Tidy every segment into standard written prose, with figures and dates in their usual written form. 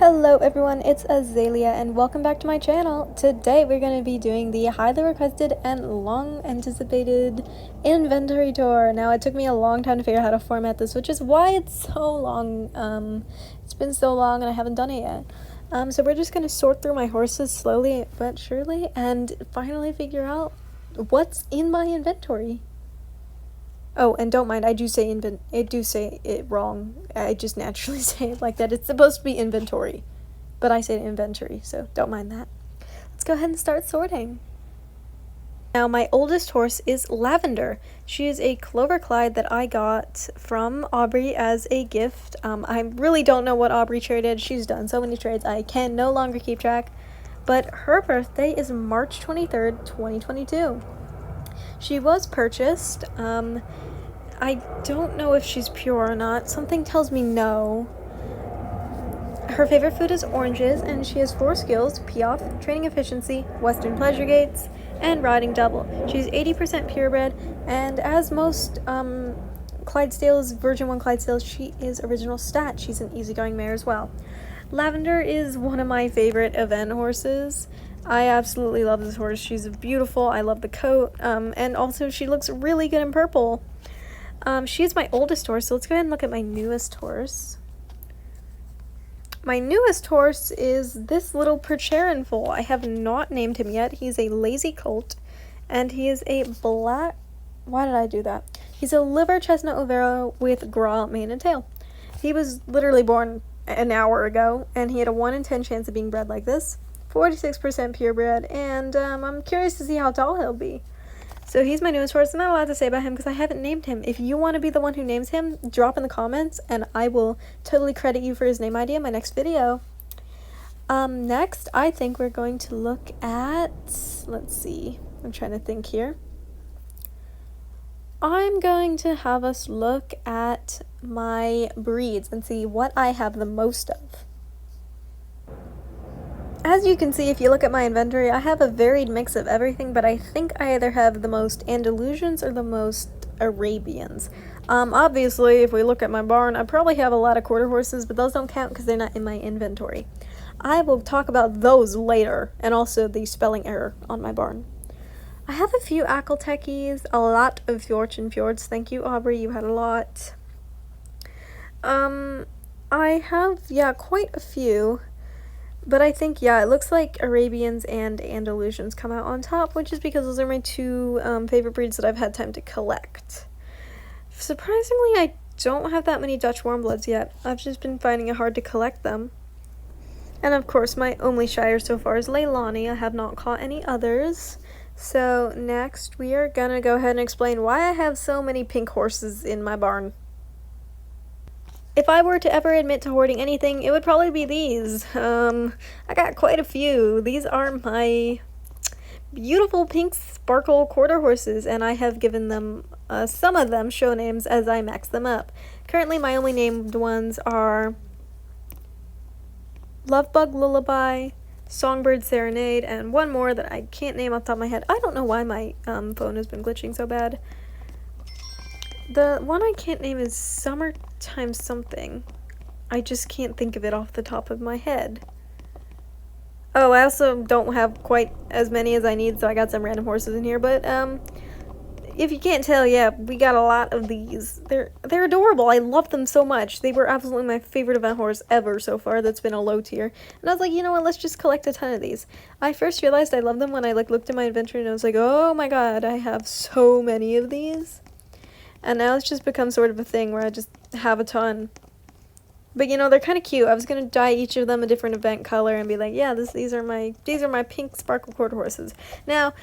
Hello everyone, it's Azalea and welcome back to my channel. Today we're going to be doing the highly requested and long anticipated inventory tour. Now it took me a long time to figure out how to format this, which is why it's so long. It's been so long and I haven't done it yet. So we're just going to sort through my horses slowly but surely and finally figure out what's in my inventory. Oh, and don't mind, I do say it wrong. I just naturally say it like that. It's supposed to be inventory, but I say inventory, so don't mind that. Let's go ahead and start sorting. Now, my oldest horse is Lavender. She is a Clover Clyde that I got from Aubrey as a gift. I really don't know what Aubrey traded. She's done so many trades, I can no longer keep track. But her birthday is March 23rd, 2022. She was purchased. I don't know if she's pure or not. Something tells me no. Her favorite food is oranges, and she has 4 skills: Piaffe, training efficiency, Western pleasure gates, and riding double. She's 80% purebred, and as most Clydesdales, Virgin 1 Clydesdales, she is original stat. She's an easygoing mare as well. Lavender is one of my favorite event horses. I absolutely love this horse. She's beautiful. I love the coat, and also she looks really good in purple. She's my oldest horse, so let's go ahead and look at my newest horse. My newest horse is this little Percheron foal. I have not named him yet. He's a lazy colt, and he is a black... Why did I do that? He's a liver chestnut Overo with gras, mane, and tail. He was literally born an hour ago, and he had a 1 in 10 chance of being bred like this. 46% purebred, and I'm curious to see how tall he'll be. So he's my newest horse. I'm not allowed to say about him because I haven't named him. If you want to be the one who names him, drop in the comments, and I will totally credit you for his name idea in my next video. Next, I think we're going to look at, let's see, I'm trying to think here. I'm going to have us look at my breeds and see what I have the most of. As you can see, if you look at my inventory, I have a varied mix of everything, but I think I either have the most Andalusians or the most Arabians. Obviously, if we look at my barn, I probably have a lot of quarter horses, but those don't count because they're not in my inventory. I will talk about those later, and also the spelling error on my barn. I have a few Ackeltekis, a lot of Fortune Fjords. Thank you, Aubrey, you had a lot. I have, quite a few. But I think, it looks like Arabians and Andalusians come out on top, which is because those are my 2 favorite breeds that I've had time to collect. Surprisingly, I don't have that many Dutch Warmbloods yet. I've just been finding it hard to collect them. And of course, my only Shire so far is Leilani. I have not caught any others. So next, we are gonna go ahead and explain why I have so many pink horses in my barn. If I were to ever admit to hoarding anything, it would probably be these. I got quite a few. These are my beautiful pink sparkle quarter horses, and I have given them, some of them, show names as I max them up. Currently, my only named ones are Lovebug Lullaby, Songbird Serenade, and one more that I can't name off the top of my head. I don't know why my phone has been glitching so bad. The one I can't name is Summertime something. I just can't think of it off the top of my head. Oh, I also don't have quite as many as I need, so I got some random horses in here, but if you can't tell, we got a lot of these. They're adorable. I love them so much. They were absolutely my favorite event horse ever so far. That's been a low tier. And I was like, you know what, let's just collect a ton of these. I first realized I love them when I looked at my inventory and I was like, oh my god, I have so many of these. And now it's just become sort of a thing where I just have a ton. But they're kind of cute. I was gonna dye each of them a different event color and be like, yeah, these are my pink sparkle quarter horses. Now,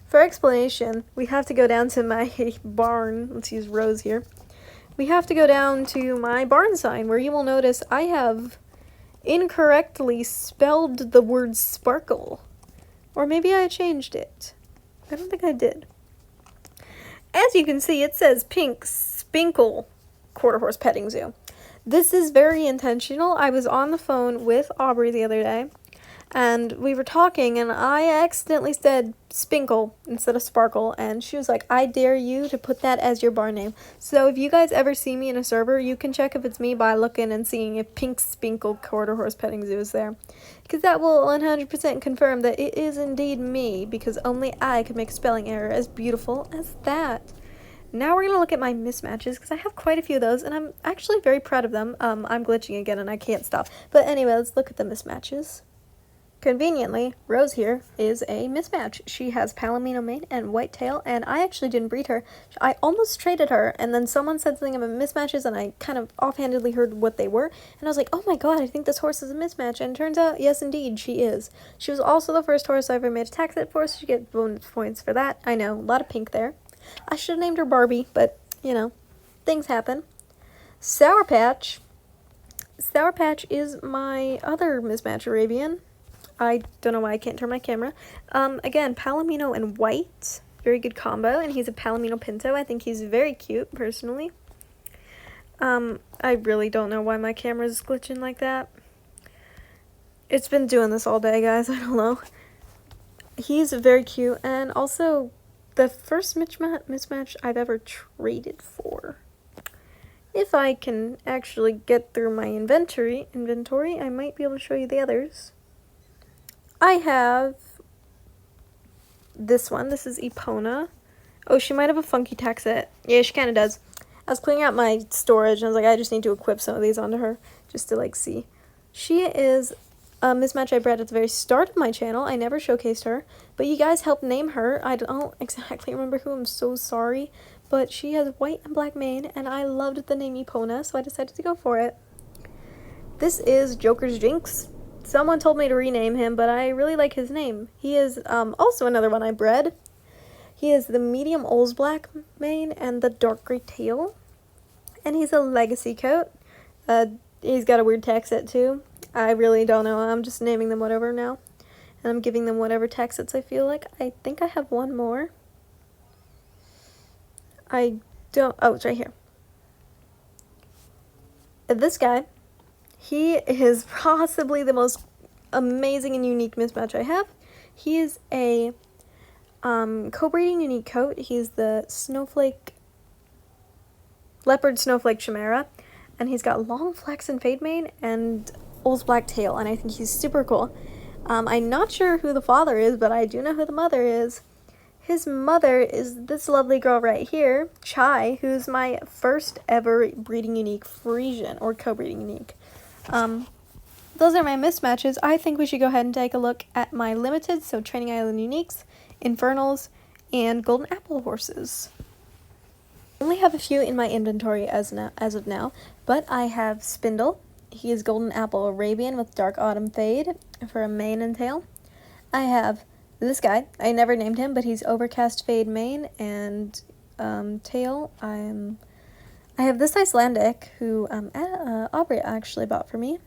for explanation, we have to go down to my barn. Let's use Rose here. We have to go down to my barn sign, where you will notice I have incorrectly spelled the word sparkle. Or maybe I changed it. I don't think I did. As you can see, it says Pink Spinkle Quarter Horse Petting Zoo. This is very intentional. I was on the phone with Aubrey the other day, and we were talking, and I accidentally said Spinkle instead of Sparkle, and she was like, I dare you to put that as your bar name. So if you guys ever see me in a server, you can check if it's me by looking and seeing if Pink Spinkle Quarter Horse Petting Zoo is there. Because that will 100% confirm that it is indeed me, because only I could make a spelling error as beautiful as that. Now we're going to look at my mismatches, because I have quite a few of those, and I'm actually very proud of them. I'm glitching again, and I can't stop. But anyway, let's look at the mismatches. Conveniently, Rose here is a mismatch. She has Palomino mane and white tail, and I actually didn't breed her. I almost traded her, and then someone said something about mismatches, and I kind of offhandedly heard what they were, and I was like, oh my god, I think this horse is a mismatch, and it turns out, yes indeed, she is. She was also the first horse I ever made a tax set for, so she gets bonus points for that. I know, a lot of pink there. I should have named her Barbie, but, you know, things happen. Sour Patch. Sour Patch is my other mismatch Arabian. I don't know why I can't turn my camera. Again, Palomino and white. Very good combo, and he's a Palomino Pinto. I think he's very cute, personally. I really don't know why my camera's glitching like that. It's been doing this all day, guys. I don't know. He's very cute, and also the first mismatch I've ever traded for. If I can actually get through my inventory, I might be able to show you the others. I have this one. This is Epona. Oh, she might have a funky tax set. Yeah, she kind of does. I was clearing out my storage, and I was like, I just need to equip some of these onto her, just to, like, see. She is a mismatch I bred at the very start of my channel. I never showcased her, but you guys helped name her. I don't exactly remember who. I'm so sorry. But she has white and black mane, and I loved the name Epona, so I decided to go for it. This is Joker's Jinx. Someone told me to rename him, but I really like his name. He is also another one I bred. He is the medium Olds black mane and the dark gray tail. And he's a legacy coat. He's got a weird tax set too. I really don't know. I'm just naming them whatever now. And I'm giving them whatever tax sets I feel like. I think I have one more. I don't... Oh, it's right here. This guy... He is possibly the most amazing and unique mismatch I have. He is a co-breeding unique coat. He's the leopard snowflake chimera, and he's got long flaxen fade mane and Olds black tail, and I think he's super cool. I'm not sure who the father is, but I do know who the mother is. His mother is this lovely girl right here, Chai, who's my first ever breeding unique Frisian, or co-breeding unique. Those are my mismatches. I think we should go ahead and take a look at my limited, so Training Island Uniques, Infernals, and Golden Apple horses. I only have a few in my inventory as of now, but I have Spindle. He is Golden Apple Arabian with Dark Autumn Fade for a mane and tail. I have this guy. I never named him, but he's Overcast Fade mane and tail. I have this Icelandic, who Aubrey actually bought for me.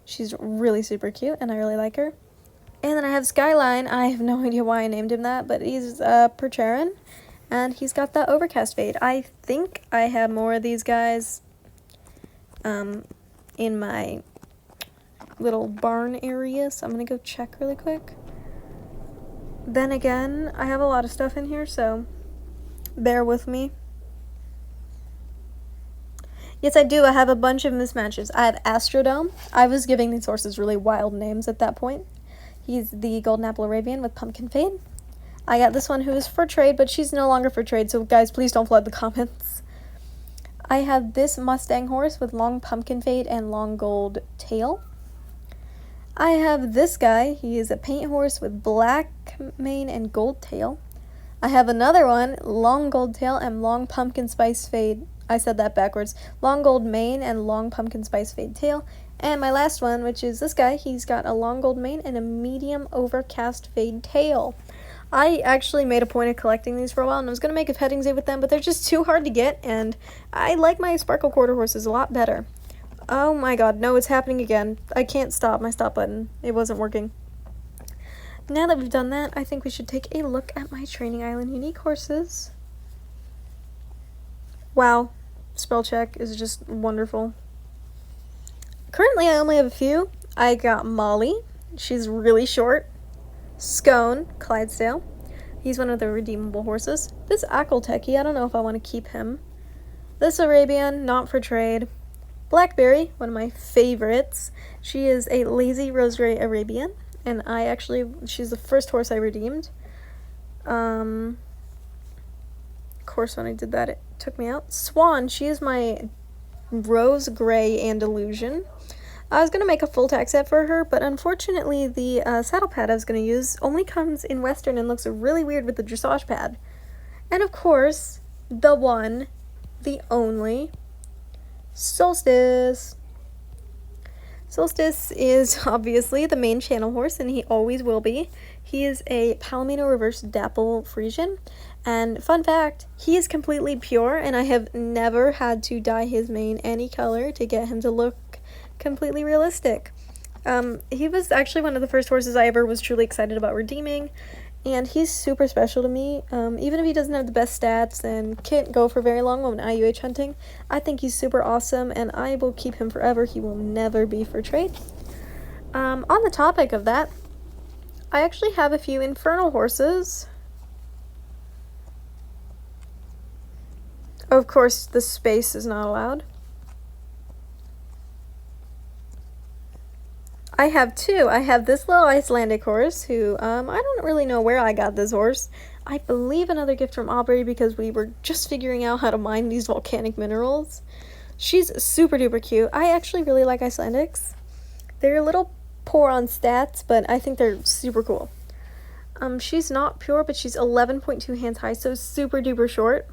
She's really super cute, and I really like her. And then I have Skyline. I have no idea why I named him that, but he's Percheron, and he's got that Overcast Fade. I think I have more of these guys in my little barn area, so I'm going to go check really quick. Then again, I have a lot of stuff in here, so bear with me. Yes, I do. I have a bunch of mismatches. I have Astrodome. I was giving these horses really wild names at that point. He's the Golden Apple Arabian with Pumpkin Fade. I got this one who is for trade, but she's no longer for trade, so guys, please don't flood the comments. I have this Mustang horse with long Pumpkin Fade and long gold tail. I have this guy. He is a paint horse with black mane and gold tail. I have another one, long gold tail and long pumpkin spice fade. I said that backwards. Long gold mane and long pumpkin spice fade tail. And my last one, which is this guy, he's got a long gold mane and a medium overcast fade tail. I actually made a point of collecting these for a while, and I was going to make a petting zoo with them, but they're just too hard to get, and I like my Sparkle Quarter horses a lot better. Oh my god, no, it's happening again. I can't stop my stop button. It wasn't working. Now that we've done that, I think we should take a look at my Training Island Unique horses. Wow, spell check is just wonderful. Currently, I only have a few. I got Molly, She's really short. Scone, Clydesdale. He's one of the redeemable horses. This Ackeltechy, I don't know if I want to keep him. This Arabian, not for trade. Blackberry, one of my favorites. She is a lazy Roseray Arabian, and she's the first horse I redeemed. Of course, when I did that, it took me out. Swan, she is my Rose Gray Andalusian. I was going to make a full tack set for her, but unfortunately the saddle pad I was going to use only comes in Western and looks really weird with the dressage pad. And of course, the one, the only, Solstice. Solstice is obviously the main channel horse, and he always will be. He is a Palomino Reverse Dapple Frisian, and fun fact, he is completely pure, and I have never had to dye his mane any color to get him to look completely realistic. He was actually one of the first horses I ever was truly excited about redeeming, and he's super special to me. Even if he doesn't have the best stats and can't go for very long when IUH hunting, I think he's super awesome, and I will keep him forever. He will never be for trade. On the topic of that, I actually have a few infernal horses. Of course, the space is not allowed. I have two. I have this little Icelandic horse who, I don't really know where I got this horse. I believe another gift from Aubrey because we were just figuring out how to mine these volcanic minerals. She's super duper cute. I actually really like Icelandics. They're a little poor on stats, but I think they're super cool. She's not pure, but she's 11.2 hands high, so super duper short.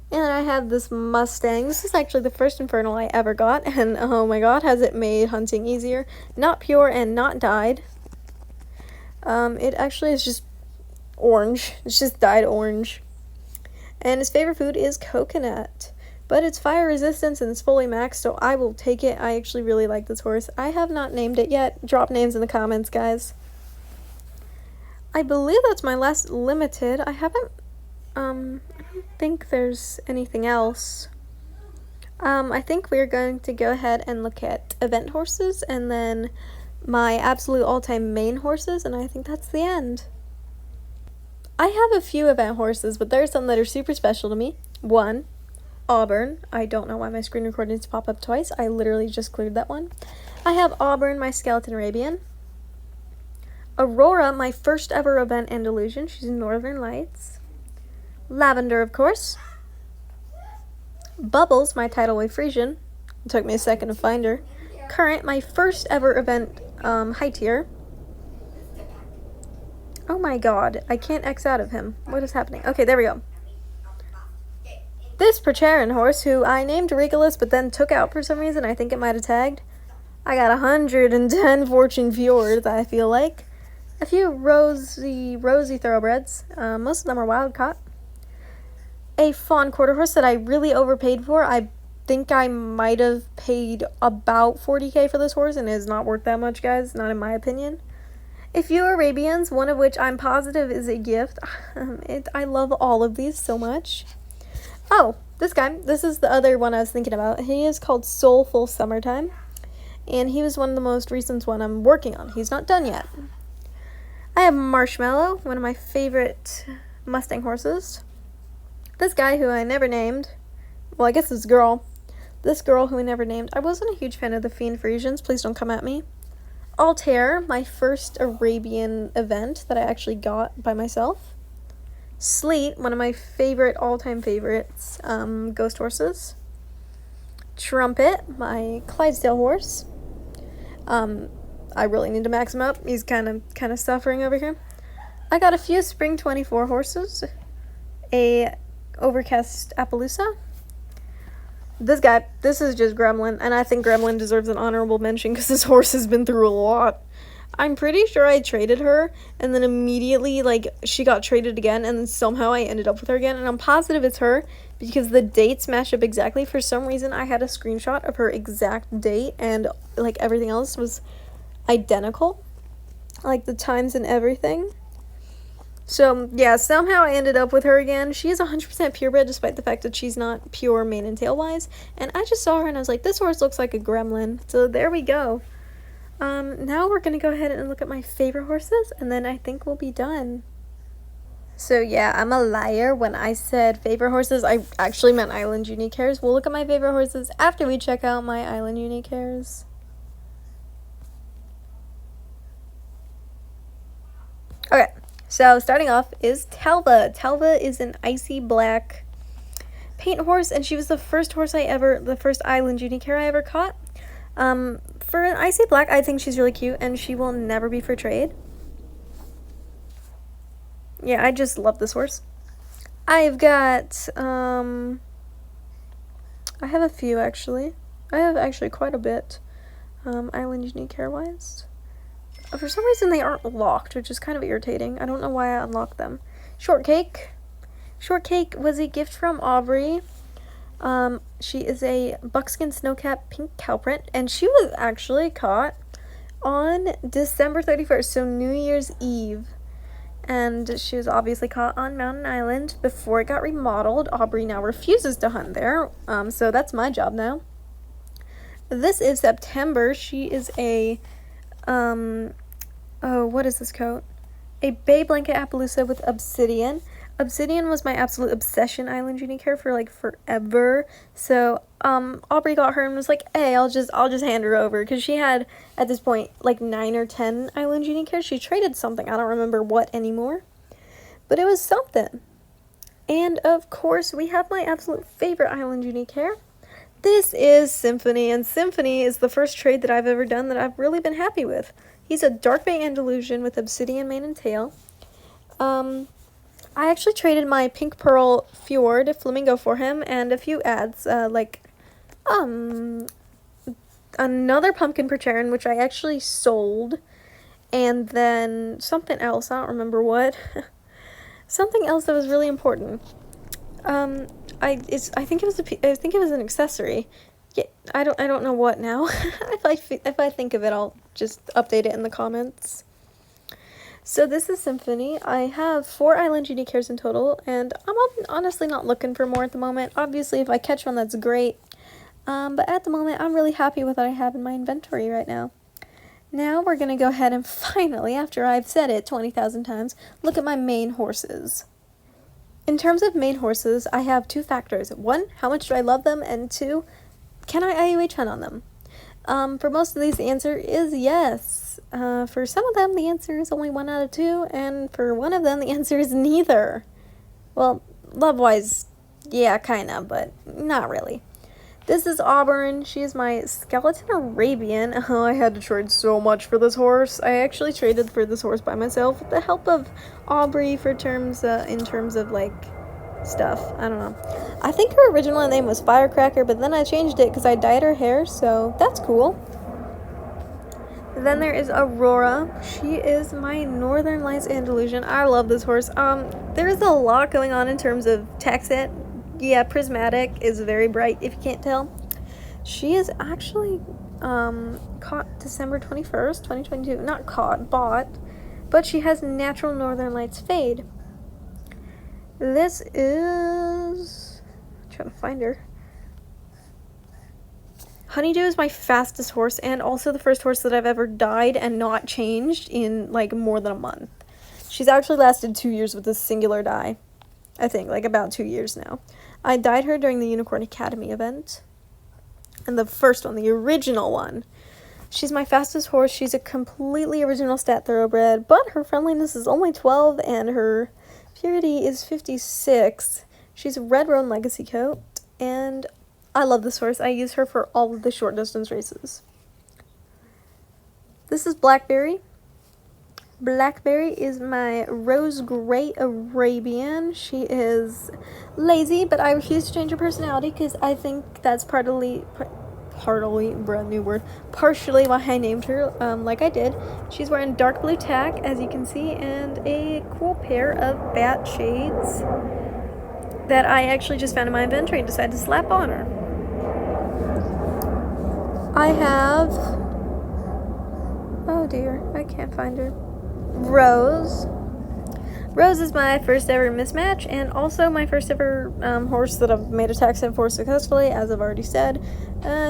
And I have this Mustang. This is actually the first Infernal I ever got, and oh my god, has it made hunting easier. Not pure and not dyed. It actually is just orange. It's just dyed orange. And his favorite food is coconut. But it's fire resistance and it's fully maxed, so I will take it. I actually really like this horse. I have not named it yet. Drop names in the comments, guys. I believe that's my last limited. I haven't, I don't think there's anything else. I think we're going to go ahead and look at event horses and then my absolute all-time main horses, and I think that's the end. I have a few event horses, but there are some that are super special to me. One, Auburn. I don't know why my screen recording needs to pop up twice. I literally just cleared that one. I have Auburn, my Skeleton Arabian. Aurora, my first ever event Andalusian. She's Northern Lights. Lavender, of course. Bubbles, my Tidal Wave Frisian. It took me a second to find her. Current, my first ever event high tier. Oh my god, I can't X out of him. What is happening? Okay, there we go. This Percheron horse, who I named Regalis but then took out for some reason. I think it might have tagged. I got 110 Fortune Fjords, I feel like. A few rosy thoroughbreds. Most of them are wild caught. A fawn quarter horse that I really overpaid for. I think I might have paid about 40k for this horse, and it is not worth that much, guys. Not in my opinion. A few Arabians, one of which I'm positive is a gift. I love all of these so much. Oh, this guy. This is the other one I was thinking about. He is called Soulful Summertime, and he was one of the most recent one I'm working on. He's not done yet. I have Marshmallow, one of my favorite Mustang horses. This guy who I never named. Well, I guess this girl. This girl who I never named. I wasn't a huge fan of the Fiend Frisians. Please don't come at me. Altair, my first Arabian event that I actually got by myself. Sleet, one of my favorite, all-time favorites, ghost horses. Trumpet, my Clydesdale horse. I really need to max him up. He's kind of suffering over here. I got a few Spring 24 horses. A Overcast Appaloosa. This guy, this is just Gremlin, and I think Gremlin deserves an honorable mention because this horse has been through a lot. I'm pretty sure I traded her, and then immediately, she got traded again, and then somehow I ended up with her again, and I'm positive it's her, because the dates match up exactly. For some reason, I had a screenshot of her exact date, and, everything else was identical. The times and everything. So, yeah, somehow I ended up with her again. She is 100% purebred, despite the fact that she's not pure mane and tail-wise, and I just saw her, and I was like, this horse looks like a gremlin, so there we go. Now we're gonna go ahead and look at my favorite horses, and then I think we'll be done. So yeah, I'm a liar. When I said favorite horses, I actually meant Island Unique Hairs. We'll look at my favorite horses after we check out my Island Unique Hairs. Okay, so starting off is Talva. Talva is an icy black paint horse, and she was the first Island Unique Hair I ever caught. For an icy black, I think she's really cute, and she will never be for trade. Yeah, I just love this horse. I've got, I have a few, actually. I have actually quite a bit, Island Unique Hair-wise. For some reason, they aren't locked, which is kind of irritating. I don't know why I unlocked them. Shortcake. Shortcake was a gift from Aubrey. She is a buckskin snowcap pink cow print, and she was actually caught on December 31st, so New Year's Eve. And she was obviously caught on Mountain Island before it got remodeled. Aubrey now refuses to hunt there, so that's my job now. This is September. She is a, what is this coat? A Bay Blanket Appaloosa with Obsidian. Obsidian was my absolute obsession Island Unique Hair for like forever. So Aubrey got her and was like, hey, I'll just hand her over, because she had at this point like 9 or 10 Island Unique Hair. She traded something, I don't remember what anymore, but it was something. And of course we have my absolute favorite Island Unique Hair. This is Symphony, and Symphony is the first trade that I've ever done that I've really been happy with. He's a Dark Bay Andalusian with Obsidian mane and tail. I actually traded my Pink Pearl Fjord Flamingo for him, and a few ads, another Pumpkin Percheron, which I actually sold, and then something else, I don't remember what. Something else that was really important. I think it was an accessory. Yeah, I don't know what now. If I think of it, I'll just update it in the comments. So this is Symphony. I have 4 Island Unique Hairs in total, and I'm honestly not looking for more at the moment. Obviously, if I catch one, that's great. But at the moment, I'm really happy with what I have in my inventory right now. Now we're going to go ahead and finally, after I've said it 20,000 times, look at my main horses. In terms of main horses, I have 2 factors. 1, how much do I love them? And 2, can I IUH hunt on them? For most of these, the answer is yes. For some of them, the answer is only 1 out of 2, and for one of them, the answer is neither. Well, love-wise, yeah, kinda, but not really. This is Auburn. She is my Skeleton Arabian. Oh, I had to trade so much for this horse. I actually traded for this horse by myself with the help of Aubrey in terms of, like, stuff. I don't know. I think her original name was Firecracker, but then I changed it because I dyed her hair, so that's cool. Then there is Aurora. She is my Northern Lights Andalusian. I love this horse. There is a lot going on in terms of taxet. Yeah, prismatic is very bright, if you can't tell. She is actually caught December 21st, 2022. Not caught, bought. But she has natural Northern Lights fade. This is... I'm trying to find her. Honeydew is my fastest horse, and also the first horse that I've ever dyed and not changed in like more than a month. She's actually lasted 2 years with this singular dye. I think, like about 2 years now. I dyed her during the Unicorn Academy event. And the first one, the original one. She's my fastest horse. She's a completely original stat thoroughbred, but her friendliness is only 12 and her purity is 56. She's a Red Roan Legacy coat, and I love this horse. I use her for all of the short distance races. This is Blackberry. Blackberry is my Rose Gray Arabian. She is lazy, but I refuse to change her personality because I think that's partially why I named her like I did. She's wearing dark blue tack, as you can see, and a cool pair of bat shades that I actually just found in my inventory and decided to slap on her. I have... oh dear, I can't find her. Rose. Rose is my first ever mismatch, and also my first ever horse that I've made a tax in for successfully, as I've already said.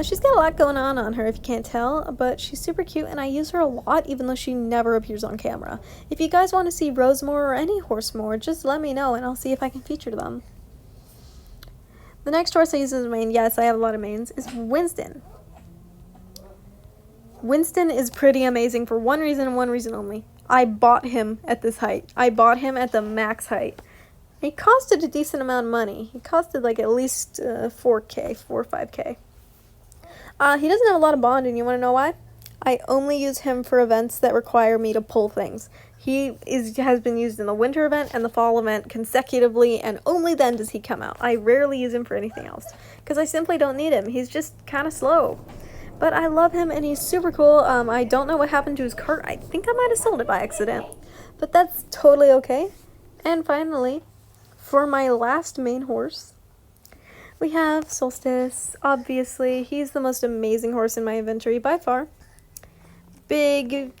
She's got a lot going on her, if you can't tell, but she's super cute, and I use her a lot, even though she never appears on camera. If you guys want to see Rose more or any horse more, just let me know, and I'll see if I can feature them. The next horse I use as a main, yes, I have a lot of mains, is Winston. Winston is pretty amazing for one reason and one reason only. I bought him at this height. I bought him at the max height. He costed a decent amount of money. He costed like at least 4K, 4 or 5K. He doesn't have a lot of bond, and you want to know why? I only use him for events that require me to pull things. He has been used in the winter event and the fall event consecutively, and only then does he come out. I rarely use him for anything else, because I simply don't need him. He's just kind of slow. But I love him, and he's super cool. I don't know what happened to his cart. I think I might have sold it by accident. But that's totally okay. And finally, for my last main horse, we have Solstice. Obviously, he's the most amazing horse in my inventory by far. Big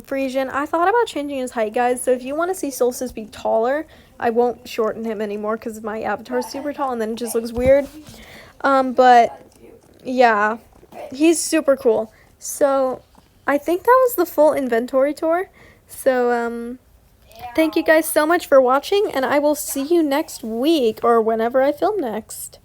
Frisian. I thought about changing his height, guys. So if you want to see Solstice be taller, I won't shorten him anymore because my avatar is super tall and then it just looks weird. But yeah, he's super cool. So I think that was the full inventory tour. So thank you guys so much for watching, and I will see you next week or whenever I film next.